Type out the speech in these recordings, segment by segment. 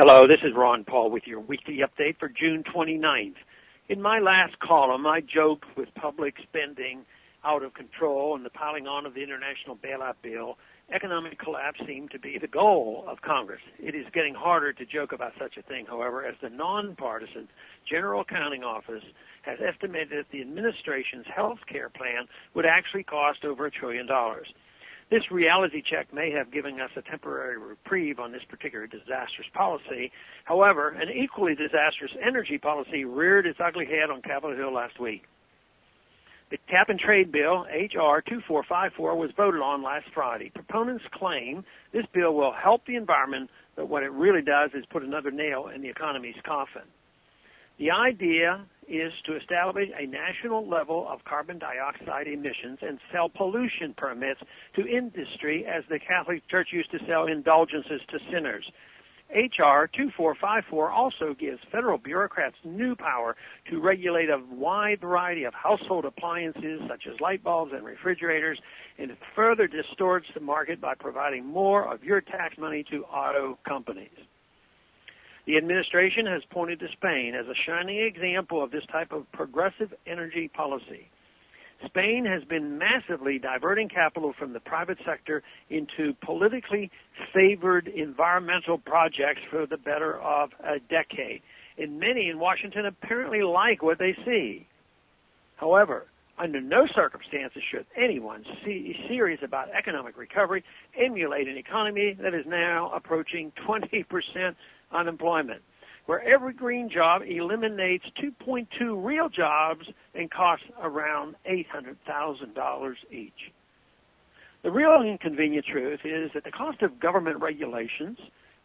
Hello, this is Ron Paul with your weekly update for June 29th. In my last column, I joked with public spending out of control and the piling on of the international bailout bill. Economic collapse seemed to be the goal of Congress. It is getting harder to joke about such a thing, however, as the nonpartisan General Accounting Office has estimated that the administration's health care plan would actually cost over $1 trillion. This reality check may have given us a temporary reprieve on this particular disastrous policy. However, an equally disastrous energy policy reared its ugly head on Capitol Hill last week. The cap-and-trade bill, H.R. 2454, was voted on last Friday. Proponents claim this bill will help the environment, but what it really does is put another nail in the economy's coffin. The idea is to establish a national level of carbon dioxide emissions and sell pollution permits to industry as the Catholic Church used to sell indulgences to sinners. H.R. 2454 also gives federal bureaucrats new power to regulate a wide variety of household appliances such as light bulbs and refrigerators, and it further distorts the market by providing more of your tax money to auto companies. The administration has pointed to Spain as a shining example of this type of progressive energy policy. Spain has been massively diverting capital from the private sector into politically favored environmental projects for the better of a decade. And many in Washington apparently like what they see. However, under no circumstances should anyone serious about economic recovery emulate an economy that is now approaching 20% unemployment, where every green job eliminates 2.2 real jobs and costs around $800,000 each. The real inconvenient truth is that the cost of government regulations,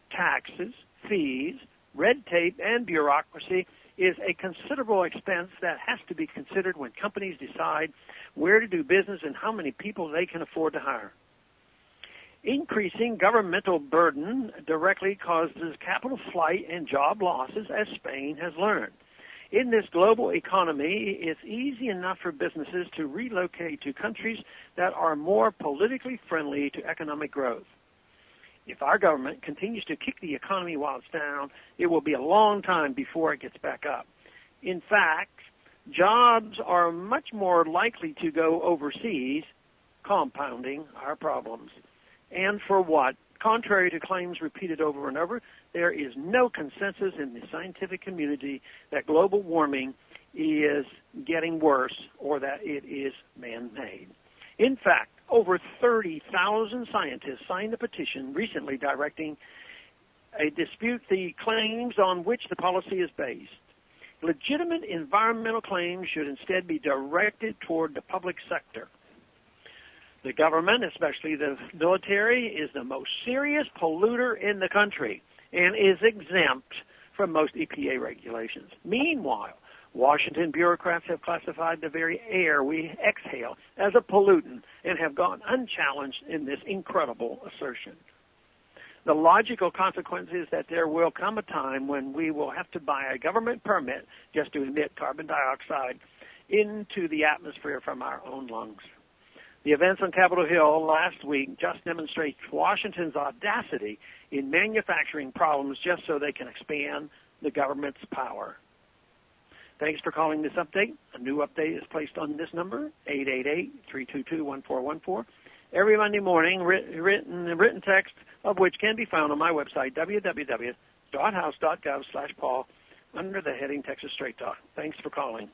taxes, fees, red tape, and bureaucracy is a considerable expense that has to be considered when companies decide where to do business and how many people they can afford to hire. Increasing governmental burden directly causes capital flight and job losses, as Spain has learned. In this global economy, it's easy enough for businesses to relocate to countries that are more politically friendly to economic growth. If our government continues to kick the economy while it's down, it will be a long time before it gets back up. In fact, jobs are much more likely to go overseas, compounding our problems. And for what? Contrary to claims repeated over and over, there is no consensus in the scientific community that global warming is getting worse or that it is man-made. In fact, over 30,000 scientists signed a petition recently directing a dispute the claims on which the policy is based. Legitimate environmental claims should instead be directed toward the public sector. The government, especially the military, is the most serious polluter in the country and is exempt from most EPA regulations. Meanwhile, Washington bureaucrats have classified the very air we exhale as a pollutant and have gone unchallenged in this incredible assertion. The logical consequence is that there will come a time when we will have to buy a government permit just to emit carbon dioxide into the atmosphere from our own lungs. The events on Capitol Hill last week just demonstrate Washington's audacity in manufacturing problems just so they can expand the government's power. Thanks for calling this update. A new update is placed on this number, 888-322-1414, every Monday morning, written text of which can be found on my website, www.house.gov/Paul, under the heading Texas Straight Talk. Thanks for calling.